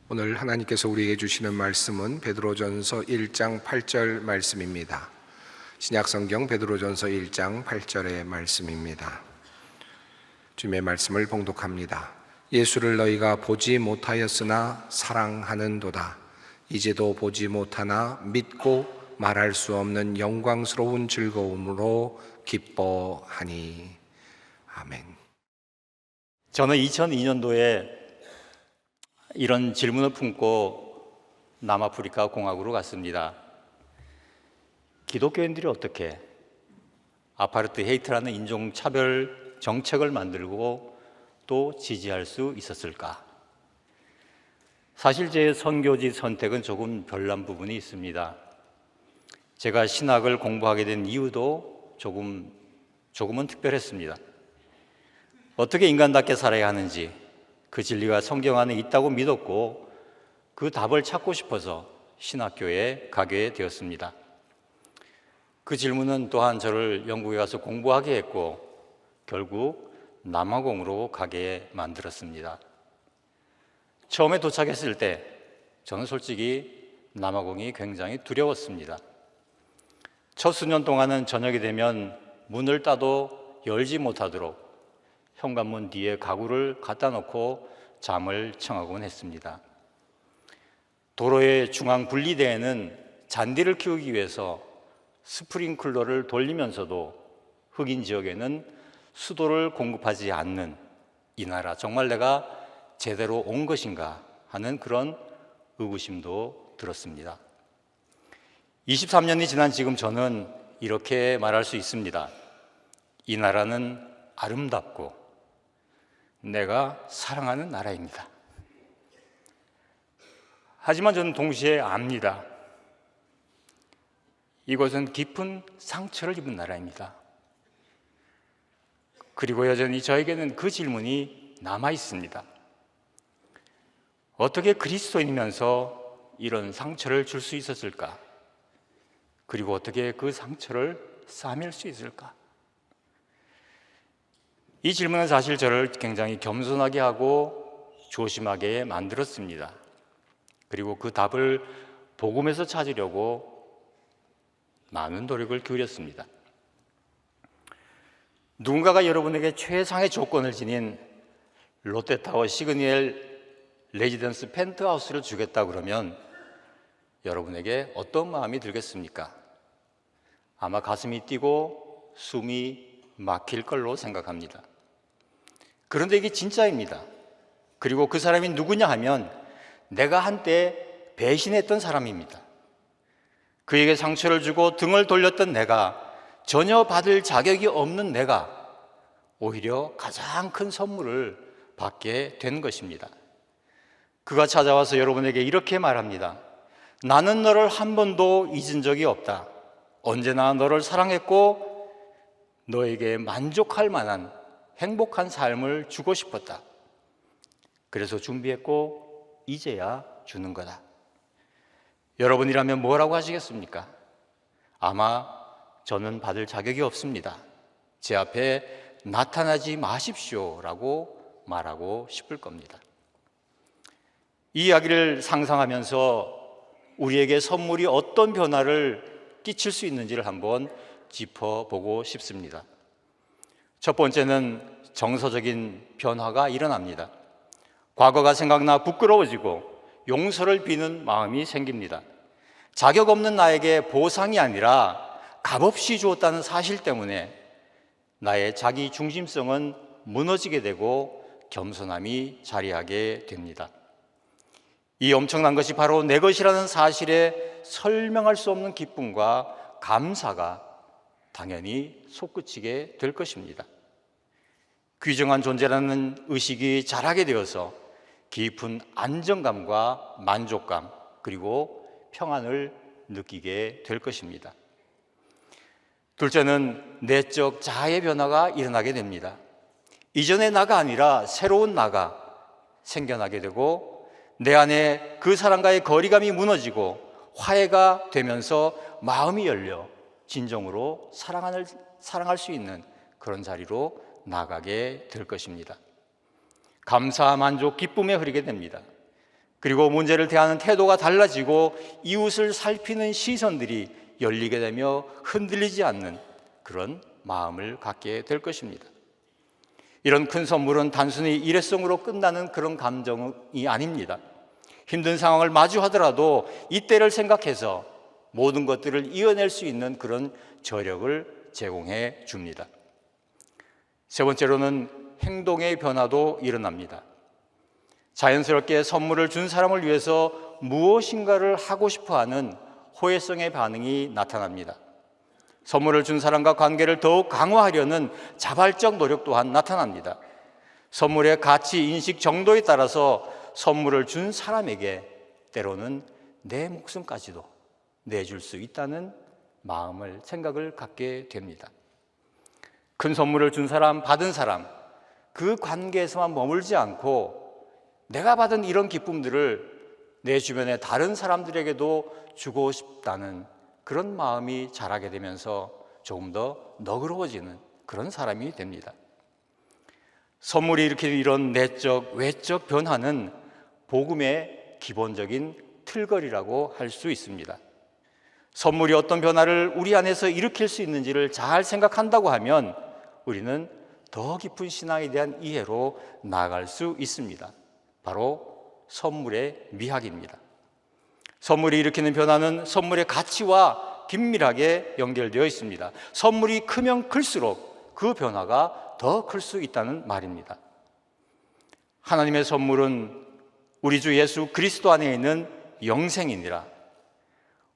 오늘 하나님께서 우리에게 주시는 말씀은 베드로전서 1장 8절 말씀입니다. 신약성경 베드로전서 1장 8절의 말씀입니다. 주님의 말씀을 봉독합니다. 예수를 너희가 보지 못하였으나 사랑하는도다. 이제도 보지 못하나 믿고 말할 수 없는 영광스러운 즐거움으로 기뻐하니. 아멘. 저는 2002년도에 이런 질문을 품고 남아프리카 공화국으로 갔습니다. 기독교인들이 어떻게 아파르트헤이트라는 인종차별 정책을 만들고 또 지지할 수 있었을까? 사실 제 선교지 선택은 조금 별난 부분이 있습니다. 제가 신학을 공부하게 된 이유도 조금은 특별했습니다. 어떻게 인간답게 살아야 하는지, 그 진리가 성경 안에 있다고 믿었고 그 답을 찾고 싶어서 신학교에 가게 되었습니다. 그 질문은 또한 저를 영국에 가서 공부하게 했고 결국 남아공으로 가게 만들었습니다. 처음에 도착했을 때 저는 솔직히 남아공이 굉장히 두려웠습니다. 첫 수년 동안은 저녁이 되면 문을 따도 열지 못하도록 현관문 뒤에 가구를 갖다 놓고 잠을 청하곤 했습니다. 도로의 중앙 분리대에는 잔디를 키우기 위해서 스프링클러를 돌리면서도 흑인 지역에는 수도를 공급하지 않는 이 나라, 정말 내가 제대로 온 것인가 하는 그런 의구심도 들었습니다. 23년이 지난 지금 저는 이렇게 말할 수 있습니다. 이 나라는 아름답고 내가 사랑하는 나라입니다. 하지만 저는 동시에 압니다. 이곳은 깊은 상처를 입은 나라입니다. 그리고 여전히 저에게는 그 질문이 남아 있습니다. 어떻게 그리스도인이면서 이런 상처를 줄 수 있었을까? 그리고 어떻게 그 상처를 싸맬 수 있을까? 이 질문은 사실 저를 굉장히 겸손하게 하고 조심하게 만들었습니다. 그리고 그 답을 복음에서 찾으려고 많은 노력을 기울였습니다. 누군가가 여러분에게 최상의 조건을 지닌 롯데타워 시그니엘 레지던스 펜트하우스를 주겠다 그러면 여러분에게 어떤 마음이 들겠습니까? 아마 가슴이 뛰고 숨이 막힐 걸로 생각합니다. 그런데 이게 진짜입니다. 그리고 그 사람이 누구냐 하면 내가 한때 배신했던 사람입니다. 그에게 상처를 주고 등을 돌렸던 내가, 전혀 받을 자격이 없는 내가 오히려 가장 큰 선물을 받게 된 것입니다. 그가 찾아와서 여러분에게 이렇게 말합니다. 나는 너를 한 번도 잊은 적이 없다. 언제나 너를 사랑했고 너에게 만족할 만한 행복한 삶을 주고 싶었다. 그래서 준비했고 이제야 주는 거다. 여러분이라면 뭐라고 하시겠습니까? 아마 저는 받을 자격이 없습니다. 제 앞에 나타나지 마십시오라고 말하고 싶을 겁니다. 이 이야기를 상상하면서 우리에게 선물이 어떤 변화를 끼칠 수 있는지를 한번 짚어보고 싶습니다. 첫 번째는 정서적인 변화가 일어납니다. 과거가 생각나 부끄러워지고 용서를 비는 마음이 생깁니다. 자격 없는 나에게 보상이 아니라 값없이 주었다는 사실 때문에 나의 자기 중심성은 무너지게 되고 겸손함이 자리하게 됩니다. 이 엄청난 것이 바로 내 것이라는 사실에 설명할 수 없는 기쁨과 감사가 당연히 솟구치게 될 것입니다. 귀중한 존재라는 의식이 자라게 되어서 깊은 안정감과 만족감 그리고 평안을 느끼게 될 것입니다. 둘째는 내적 자아의 변화가 일어나게 됩니다. 이전의 나가 아니라 새로운 나가 생겨나게 되고 내 안에 그 사람과의 거리감이 무너지고 화해가 되면서 마음이 열려 진정으로 사랑할 수 있는 그런 자리로 나가게 될 것입니다. 감사, 만족, 기쁨에 흐르게 됩니다. 그리고 문제를 대하는 태도가 달라지고 이웃을 살피는 시선들이 열리게 되며 흔들리지 않는 그런 마음을 갖게 될 것입니다. 이런 큰 선물은 단순히 일회성으로 끝나는 그런 감정이 아닙니다. 힘든 상황을 마주하더라도 이때를 생각해서 모든 것들을 이어낼 수 있는 그런 저력을 제공해 줍니다. 세 번째로는 행동의 변화도 일어납니다. 자연스럽게 선물을 준 사람을 위해서 무엇인가를 하고 싶어하는 호혜성의 반응이 나타납니다. 선물을 준 사람과 관계를 더욱 강화하려는 자발적 노력 또한 나타납니다. 선물의 가치 인식 정도에 따라서 선물을 준 사람에게 때로는 내 목숨까지도 내줄 수 있다는 마음을, 생각을 갖게 됩니다. 큰 선물을 준 사람, 받은 사람, 그 관계에서만 머물지 않고 내가 받은 이런 기쁨들을 내 주변의 다른 사람들에게도 주고 싶다는 그런 마음이 자라게 되면서 조금 더 너그러워지는 그런 사람이 됩니다. 선물이 일으키는 이런 내적, 외적 변화는 복음의 기본적인 틀거리라고 할 수 있습니다. 선물이 어떤 변화를 우리 안에서 일으킬 수 있는지를 잘 생각한다고 하면 우리는 더 깊은 신앙에 대한 이해로 나아갈 수 있습니다. 바로 선물의 미학입니다. 선물이 일으키는 변화는 선물의 가치와 긴밀하게 연결되어 있습니다. 선물이 크면 클수록 그 변화가 더 클 수 있다는 말입니다. 하나님의 선물은 우리 주 예수 그리스도 안에 있는 영생이니라.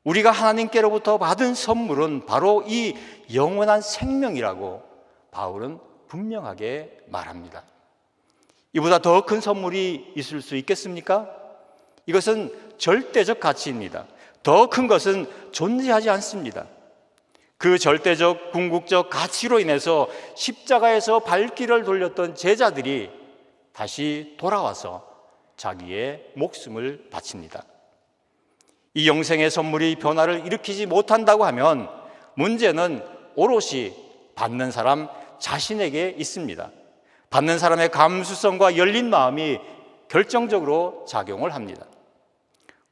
우리가 하나님께로부터 받은 선물은 바로 이 영원한 생명이라고 바울은 분명하게 말합니다. 이보다 더 큰 선물이 있을 수 있겠습니까? 이것은 절대적 가치입니다. 더 큰 것은 존재하지 않습니다. 그 절대적 궁극적 가치로 인해서 십자가에서 발길을 돌렸던 제자들이 다시 돌아와서 자기의 목숨을 바칩니다. 이 영생의 선물이 변화를 일으키지 못한다고 하면 문제는 오롯이 받는 사람 자신에게 있습니다. 받는 사람의 감수성과 열린 마음이 결정적으로 작용을 합니다.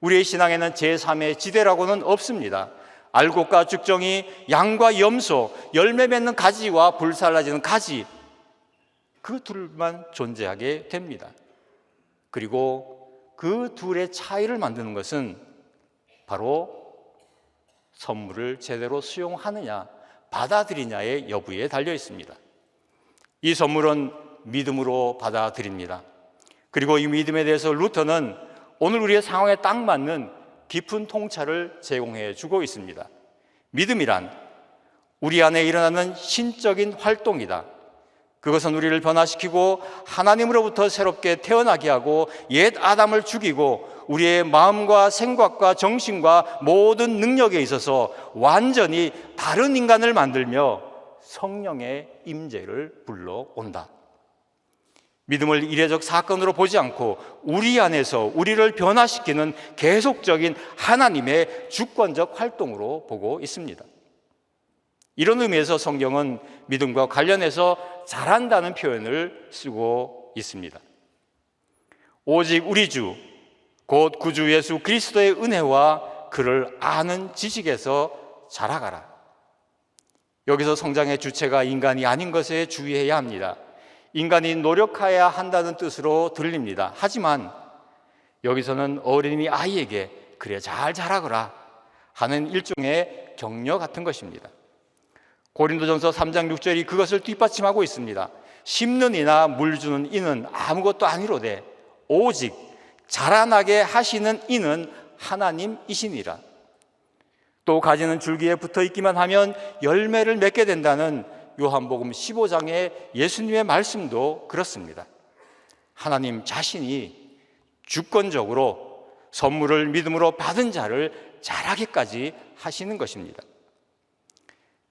우리의 신앙에는 제3의 지대라고는 없습니다. 알곡과 죽정이, 양과 염소, 열매 맺는 가지와 불살라지는 가지, 그 둘만 존재하게 됩니다. 그리고 그 둘의 차이를 만드는 것은 바로 선물을 제대로 수용하느냐, 받아들이냐의 여부에 달려 있습니다. 이 선물은 믿음으로 받아들입니다. 그리고 이 믿음에 대해서 루터는 오늘 우리의 상황에 딱 맞는 깊은 통찰을 제공해 주고 있습니다. 믿음이란 우리 안에 일어나는 신적인 활동이다. 그것은 우리를 변화시키고 하나님으로부터 새롭게 태어나게 하고 옛 아담을 죽이고 우리의 마음과 생각과 정신과 모든 능력에 있어서 완전히 다른 인간을 만들며 성령의 임재를 불러온다. 믿음을 이례적 사건으로 보지 않고 우리 안에서 우리를 변화시키는 계속적인 하나님의 주권적 활동으로 보고 있습니다. 이런 의미에서 성경은 믿음과 관련해서 잘한다는 표현을 쓰고 있습니다. 오직 우리 주, 곧 구주 예수 그리스도의 은혜와 그를 아는 지식에서 자라가라. 여기서 성장의 주체가 인간이 아닌 것에 주의해야 합니다. 인간이 노력해야 한다는 뜻으로 들립니다. 하지만 여기서는 어린이 아이에게 그래 잘 자라거라 하는 일종의 격려 같은 것입니다. 고린도전서 3장 6절이 그것을 뒷받침하고 있습니다. 심는 이나 물 주는 이는 아무것도 아니로되 오직 자라나게 하시는 이는 하나님이시니라. 또 가지는 줄기에 붙어 있기만 하면 열매를 맺게 된다는 요한복음 15장의 예수님의 말씀도 그렇습니다. 하나님 자신이 주권적으로 선물을 믿음으로 받은 자를 자라게까지 하시는 것입니다.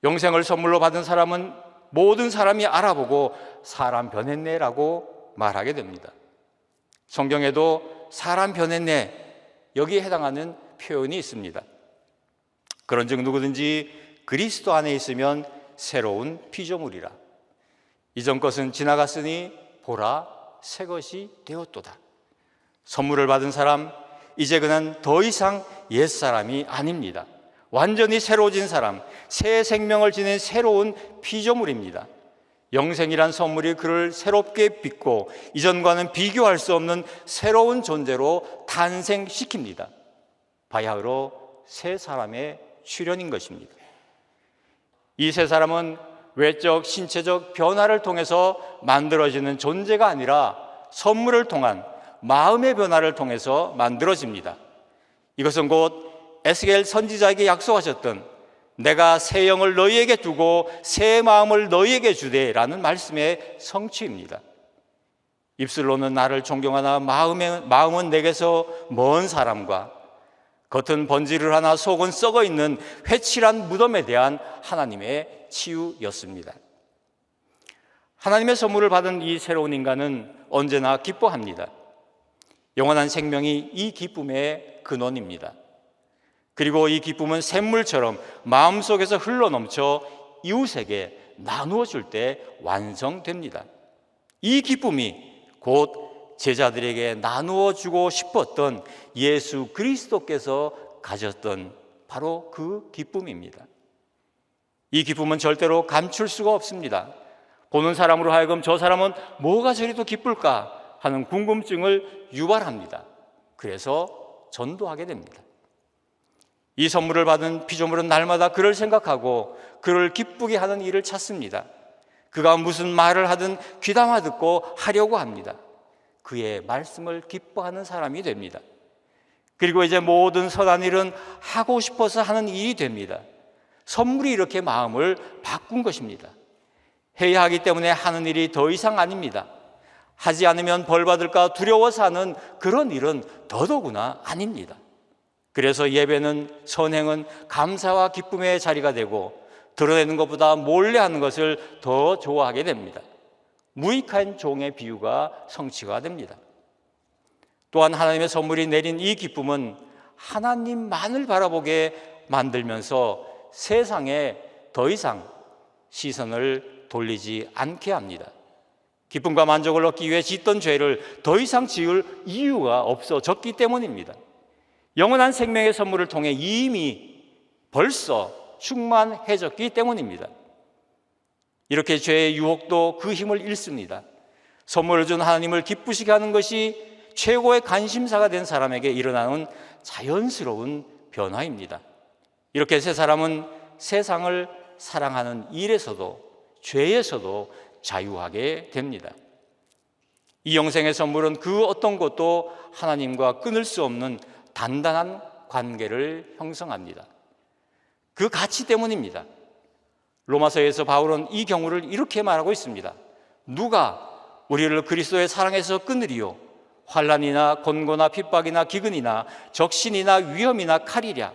영생을 선물로 받은 사람은 모든 사람이 알아보고 사람 변했네라고 말하게 됩니다. 성경에도 사람 변했네, 여기에 해당하는 표현이 있습니다. 그런즉 누구든지 그리스도 안에 있으면 새로운 피조물이라. 이전 것은 지나갔으니 보라 새 것이 되었도다. 선물을 받은 사람, 이제 그는 더 이상 옛사람이 아닙니다. 완전히 새로워진 사람, 새 생명을 지닌 새로운 피조물입니다. 영생이란 선물이 그를 새롭게 빚고 이전과는 비교할 수 없는 새로운 존재로 탄생시킵니다. 바야흐로 새 사람의 출현인 것입니다. 이 새 사람은 외적 신체적 변화를 통해서 만들어지는 존재가 아니라 선물을 통한 마음의 변화를 통해서 만들어집니다. 이것은 곧 에스겔 선지자에게 약속하셨던 내가 새 영을 너희에게 두고 새 마음을 너희에게 주되라는 말씀의 성취입니다. 입술로는 나를 존경하나 마음은 내게서 먼 사람과 겉은 번지를 하나 속은 썩어 있는 회칠한 무덤에 대한 하나님의 치유였습니다. 하나님의 선물을 받은 이 새로운 인간은 언제나 기뻐합니다. 영원한 생명이 이 기쁨의 근원입니다. 그리고 이 기쁨은 샘물처럼 마음속에서 흘러넘쳐 이웃에게 나누어 줄 때 완성됩니다. 이 기쁨이 곧 제자들에게 나누어 주고 싶었던 예수 그리스도께서 가졌던 바로 그 기쁨입니다. 이 기쁨은 절대로 감출 수가 없습니다. 보는 사람으로 하여금 저 사람은 뭐가 저리도 기쁠까 하는 궁금증을 유발합니다. 그래서 전도하게 됩니다. 이 선물을 받은 피조물은 날마다 그를 생각하고 그를 기쁘게 하는 일을 찾습니다. 그가 무슨 말을 하든 귀담아 듣고 하려고 합니다. 그의 말씀을 기뻐하는 사람이 됩니다. 그리고 이제 모든 선한 일은 하고 싶어서 하는 일이 됩니다. 선물이 이렇게 마음을 바꾼 것입니다. 해야 하기 때문에 하는 일이 더 이상 아닙니다. 하지 않으면 벌 받을까 두려워서 하는 그런 일은 더더구나 아닙니다. 그래서 예배는, 선행은 감사와 기쁨의 자리가 되고 드러내는 것보다 몰래 하는 것을 더 좋아하게 됩니다. 무익한 종의 비유가 성취가 됩니다. 또한 하나님의 선물이 내린 이 기쁨은 하나님만을 바라보게 만들면서 세상에 더 이상 시선을 돌리지 않게 합니다. 기쁨과 만족을 얻기 위해 짓던 죄를 더 이상 지을 이유가 없어졌기 때문입니다. 영원한 생명의 선물을 통해 이미 벌써 충만해졌기 때문입니다. 이렇게 죄의 유혹도 그 힘을 잃습니다. 선물을 준 하나님을 기쁘시게 하는 것이 최고의 관심사가 된 사람에게 일어나는 자연스러운 변화입니다. 이렇게 새 사람은 세상을 사랑하는 일에서도 죄에서도 자유하게 됩니다. 이 영생의 선물은 그 어떤 것도 하나님과 끊을 수 없는 단단한 관계를 형성합니다. 그 가치 때문입니다. 로마서에서 바울은 이 경우를 이렇게 말하고 있습니다. 누가 우리를 그리스도의 사랑에서 끊으리요? 환난이나 곤고나 핍박이나 기근이나 적신이나 위험이나 칼이랴.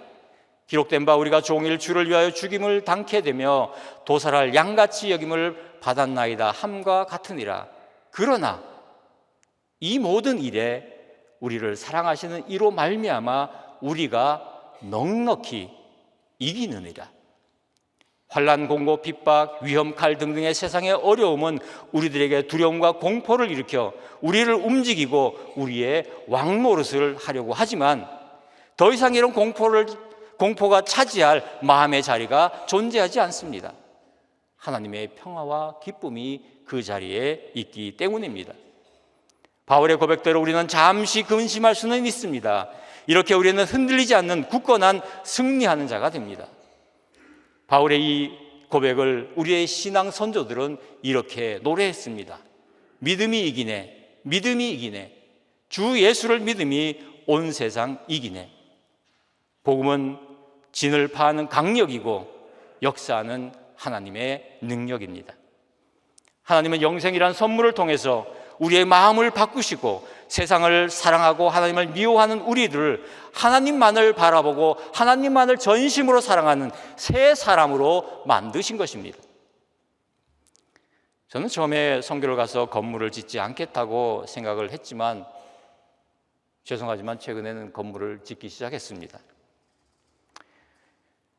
기록된 바 우리가 종일 주를 위하여 죽임을 당케 되며 도살할 양같이 여김을 받았나이다 함과 같으니라. 그러나 이 모든 일에 우리를 사랑하시는 이로 말미암아 우리가 넉넉히 이기느니라. 환난, 공고, 핍박, 위험, 칼 등등의 세상의 어려움은 우리들에게 두려움과 공포를 일으켜 우리를 움직이고 우리의 왕노릇을 하려고 하지만 더 이상 이런 공포가 차지할 마음의 자리가 존재하지 않습니다. 하나님의 평화와 기쁨이 그 자리에 있기 때문입니다. 바울의 고백대로 우리는 잠시 근심할 수는 있습니다. 이렇게 우리는 흔들리지 않는 굳건한 승리하는 자가 됩니다. 바울의 이 고백을 우리의 신앙 선조들은 이렇게 노래했습니다. 믿음이 이기네, 믿음이 이기네. 주 예수를 믿음이 온 세상 이기네. 복음은 진을 파하는 강력이고 역사하는 하나님의 능력입니다. 하나님은 영생이란 선물을 통해서 우리의 마음을 바꾸시고 세상을 사랑하고 하나님을 미워하는 우리들을 하나님만을 바라보고 하나님만을 전심으로 사랑하는 새 사람으로 만드신 것입니다. 저는 처음에 선교를 가서 건물을 짓지 않겠다고 생각을 했지만 죄송하지만 최근에는 건물을 짓기 시작했습니다.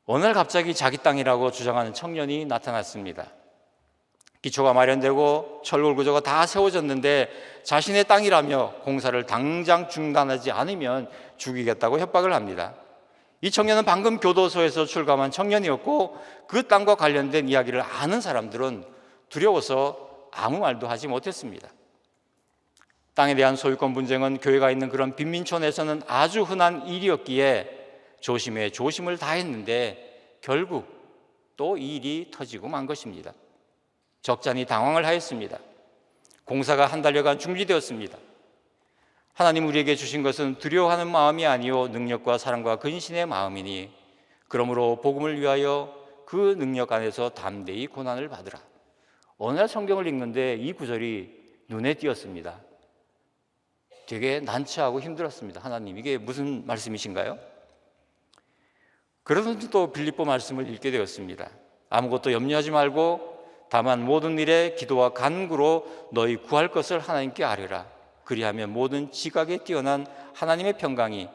어느 날 갑자기 자기 땅이라고 주장하는 청년이 나타났습니다. 기초가 마련되고 철골 구조가 다 세워졌는데 자신의 땅이라며 공사를 당장 중단하지 않으면 죽이겠다고 협박을 합니다. 이 청년은 방금 교도소에서 출감한 청년이었고 그 땅과 관련된 이야기를 아는 사람들은 두려워서 아무 말도 하지 못했습니다. 땅에 대한 소유권 분쟁은 교회가 있는 그런 빈민촌에서는 아주 흔한 일이었기에 조심에 조심을 다했는데 결국 또 이 일이 터지고 만 것입니다. 적잖이 당황을 하였습니다. 공사가 한 달여간 중지되었습니다. 하나님 우리에게 주신 것은 두려워하는 마음이 아니요 능력과 사랑과 근신의 마음이니 그러므로 복음을 위하여 그 능력 안에서 담대히 고난을 받으라. 어느 날 성경을 읽는데 이 구절이 눈에 띄었습니다. 되게 난처하고 힘들었습니다. 하나님, 이게 무슨 말씀이신가요? 그러면서 또 빌립보 말씀을 읽게 되었습니다. 아무것도 염려하지 말고 다만 모든 일에 기도와 간구로 너희 구할 것을 하나님께 아뢰라. 그리하면 모든 지각에 뛰어난 하나님의 평강이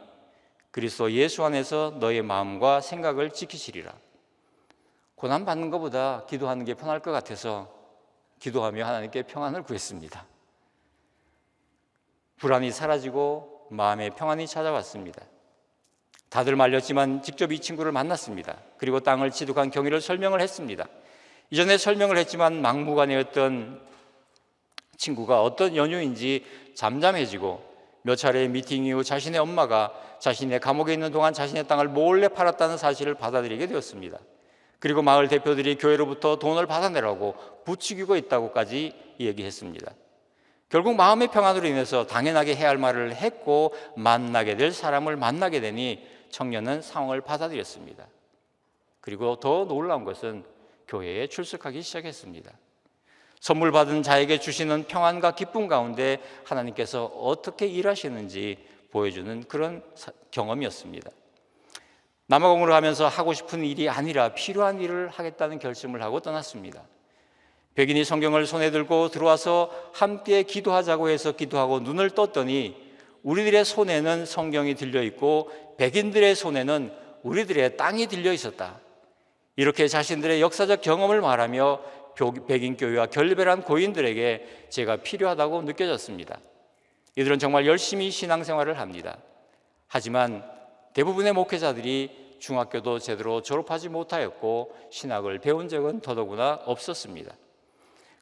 그리스도 예수 안에서 너의 마음과 생각을 지키시리라. 고난 받는 것보다 기도하는 게 편할 것 같아서 기도하며 하나님께 평안을 구했습니다. 불안이 사라지고 마음의 평안이 찾아왔습니다. 다들 말렸지만 직접 이 친구를 만났습니다. 그리고 땅을 취득한 경위를 설명을 했습니다. 이전에 설명을 했지만 막무가내였던 친구가 어떤 연유인지 잠잠해지고 몇 차례의 미팅 이후 자신의 엄마가 자신의 감옥에 있는 동안 자신의 땅을 몰래 팔았다는 사실을 받아들이게 되었습니다. 그리고 마을 대표들이 교회로부터 돈을 받아내라고 부추기고 있다고까지 얘기했습니다. 결국 마음의 평안으로 인해서 당연하게 해야 할 말을 했고 만나게 될 사람을 만나게 되니 청년은 상황을 받아들였습니다. 그리고 더 놀라운 것은 교회에 출석하기 시작했습니다. 선물 받은 자에게 주시는 평안과 기쁨 가운데 하나님께서 어떻게 일하시는지 보여주는 그런 경험이었습니다. 남아공으로 가면서 하고 싶은 일이 아니라 필요한 일을 하겠다는 결심을 하고 떠났습니다. 백인이 성경을 손에 들고 들어와서 함께 기도하자고 해서 기도하고 눈을 떴더니 우리들의 손에는 성경이 들려 있고 백인들의 손에는 우리들의 땅이 들려 있었다. 이렇게 자신들의 역사적 경험을 말하며 백인 교회와 결별한 고인들에게 제가 필요하다고 느껴졌습니다. 이들은 정말 열심히 신앙생활을 합니다. 하지만 대부분의 목회자들이 중학교도 제대로 졸업하지 못하였고 신학을 배운 적은 더더구나 없었습니다.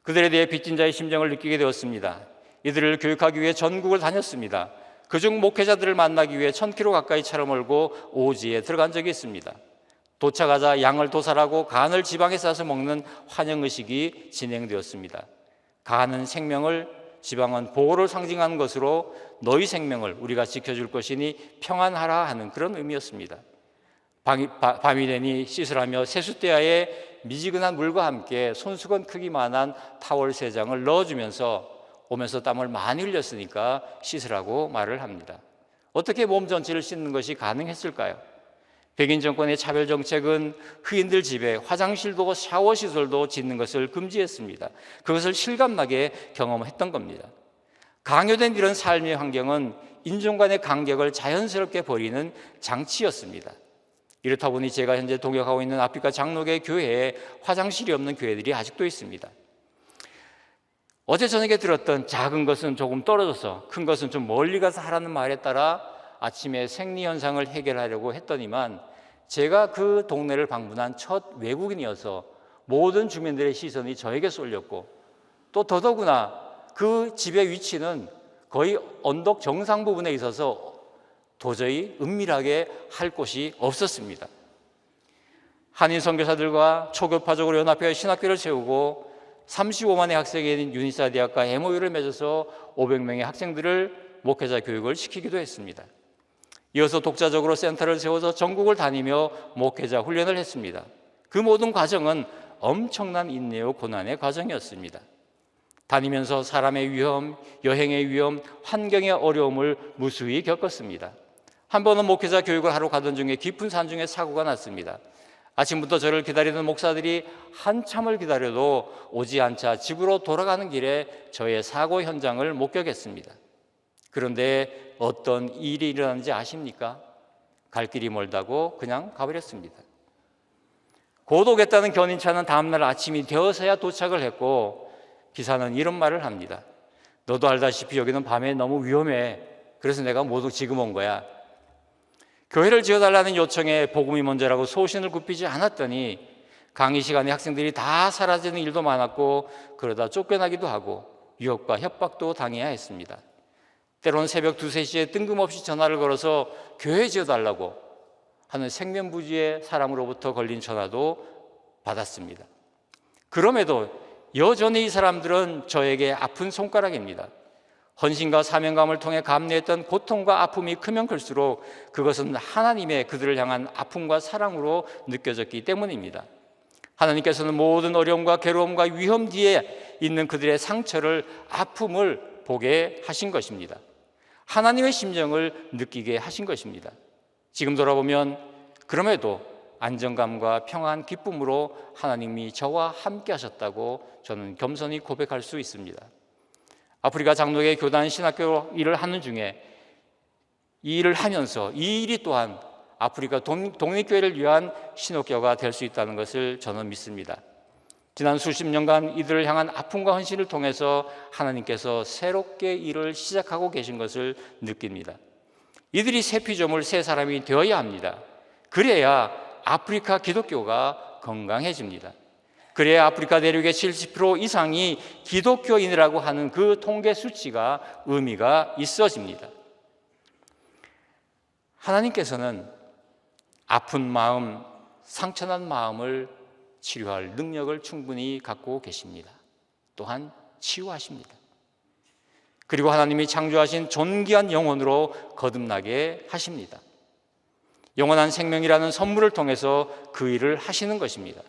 그들에 대해 빚진 자의 심정을 느끼게 되었습니다. 이들을 교육하기 위해 전국을 다녔습니다. 그중 목회자들을 만나기 위해 1000km 가까이 차를 몰고 오지에 들어간 적이 있습니다. 도착하자 양을 도살하고 간을 지방에 싸서 먹는 환영의식이 진행되었습니다. 간은 생명을, 지방은 보호를 상징하는 것으로 너희 생명을 우리가 지켜줄 것이니 평안하라 하는 그런 의미였습니다. 밤이 되니 씻으라며 세숫대야에 미지근한 물과 함께 손수건 크기만한 타월 3장을 넣어주면서 오면서 땀을 많이 흘렸으니까 씻으라고 말을 합니다. 어떻게 몸 전체를 씻는 것이 가능했을까요? 백인 정권의 차별 정책은 흑인들 집에 화장실도 샤워 시설도 짓는 것을 금지했습니다. 그것을 실감나게 경험했던 겁니다. 강요된 이런 삶의 환경은 인종 간의 간격을 자연스럽게 버리는 장치였습니다. 이렇다 보니 제가 현재 동역하고 있는 아프리카 장로계 교회에 화장실이 없는 교회들이 아직도 있습니다. 어제 저녁에 들었던 작은 것은 조금 떨어져서 큰 것은 좀 멀리 가서 하라는 말에 따라 아침에 생리 현상을 해결하려고 했더니만 제가 그 동네를 방문한 첫 외국인이어서 모든 주민들의 시선이 저에게 쏠렸고 또 더더구나 그 집의 위치는 거의 언덕 정상 부분에 있어서 도저히 은밀하게 할 곳이 없었습니다. 한인 선교사들과 초교파적으로 연합하여 신학교를 세우고 35만의 학생이 있는 유니사 대학과 MOU를 맺어서 500명의 학생들을 목회자 교육을 시키기도 했습니다. 이어서 독자적으로 센터를 세워서 전국을 다니며 목회자 훈련을 했습니다. 그 모든 과정은 엄청난 인내와 고난의 과정이었습니다. 다니면서 사람의 위험, 여행의 위험, 환경의 어려움을 무수히 겪었습니다. 한 번은 목회자 교육을 하러 가던 중에 깊은 산중에 사고가 났습니다. 아침부터 저를 기다리는 목사들이 한참을 기다려도 오지 않자 집으로 돌아가는 길에 저의 사고 현장을 목격했습니다. 그런데 어떤 일이 일어났는지 아십니까? 갈 길이 멀다고 그냥 가버렸습니다. 곧 오겠다는 견인차는 다음날 아침이 되어서야 도착을 했고 기사는 이런 말을 합니다. 너도 알다시피 여기는 밤에 너무 위험해. 그래서 내가 모두 지금 온 거야. 교회를 지어달라는 요청에 복음이 먼저라고 소신을 굽히지 않았더니 강의 시간에 학생들이 다 사라지는 일도 많았고 그러다 쫓겨나기도 하고 유혹과 협박도 당해야 했습니다. 때로는 새벽 2, 3시에 뜬금없이 전화를 걸어서 교회 지어달라고 하는 생면부지의 사람으로부터 걸린 전화도 받았습니다. 그럼에도 여전히 이 사람들은 저에게 아픈 손가락입니다. 헌신과 사명감을 통해 감내했던 고통과 아픔이 크면 클수록 그것은 하나님의 그들을 향한 아픔과 사랑으로 느껴졌기 때문입니다. 하나님께서는 모든 어려움과 괴로움과 위험 뒤에 있는 그들의 상처를, 아픔을 보게 하신 것입니다. 하나님의 심정을 느끼게 하신 것입니다. 지금 돌아보면 그럼에도 안정감과 평안, 기쁨으로 하나님이 저와 함께 하셨다고 저는 겸손히 고백할 수 있습니다. 아프리카 장로계 교단 신학교 일을 하는 중에 이 일을 하면서 이 일이 또한 아프리카 독립교회를 위한 신호교가 될 수 있다는 것을 저는 믿습니다. 지난 수십 년간 이들을 향한 아픔과 헌신을 통해서 하나님께서 새롭게 일을 시작하고 계신 것을 느낍니다. 이들이 새 피조물, 새 사람이 되어야 합니다. 그래야 아프리카 기독교가 건강해집니다. 그래야 아프리카 대륙의 70% 이상이 기독교인이라고 하는 그 통계 수치가 의미가 있어집니다. 하나님께서는 아픈 마음, 상처난 마음을 치료할 능력을 충분히 갖고 계십니다. 또한 치유하십니다. 그리고 하나님이 창조하신 존귀한 영혼으로 거듭나게 하십니다. 영원한 생명이라는 선물을 통해서 그 일을 하시는 것입니다.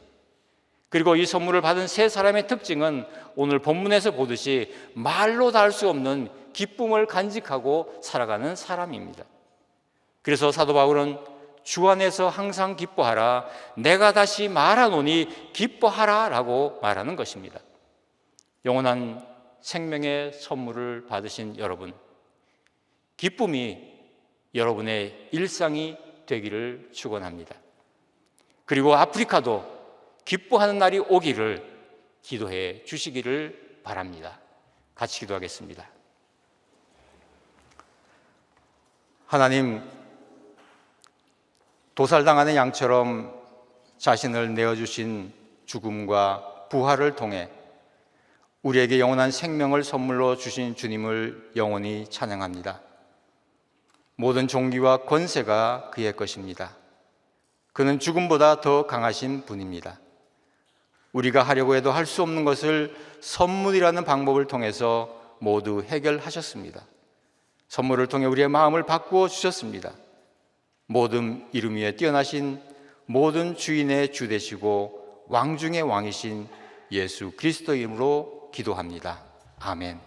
그리고 이 선물을 받은 세 사람의 특징은 오늘 본문에서 보듯이 말로 다 할 수 없는 기쁨을 간직하고 살아가는 사람입니다. 그래서 사도 바울은 주 안에서 항상 기뻐하라, 내가 다시 말하노니 기뻐하라 라고 말하는 것입니다. 영원한 생명의 선물을 받으신 여러분, 기쁨이 여러분의 일상이 되기를 축원합니다. 그리고 아프리카도 기뻐하는 날이 오기를 기도해 주시기를 바랍니다. 같이 기도하겠습니다. 하나님, 도살당하는 양처럼 자신을 내어주신 죽음과 부활을 통해 우리에게 영원한 생명을 선물로 주신 주님을 영원히 찬양합니다. 모든 종기와 권세가 그의 것입니다. 그는 죽음보다 더 강하신 분입니다. 우리가 하려고 해도 할 수 없는 것을 선물이라는 방법을 통해서 모두 해결하셨습니다. 선물을 통해 우리의 마음을 바꾸어 주셨습니다. 모든 이름 위에 뛰어나신 모든 주인의 주 되시고 왕 중의 왕이신 예수 그리스도 이름으로 기도합니다. 아멘.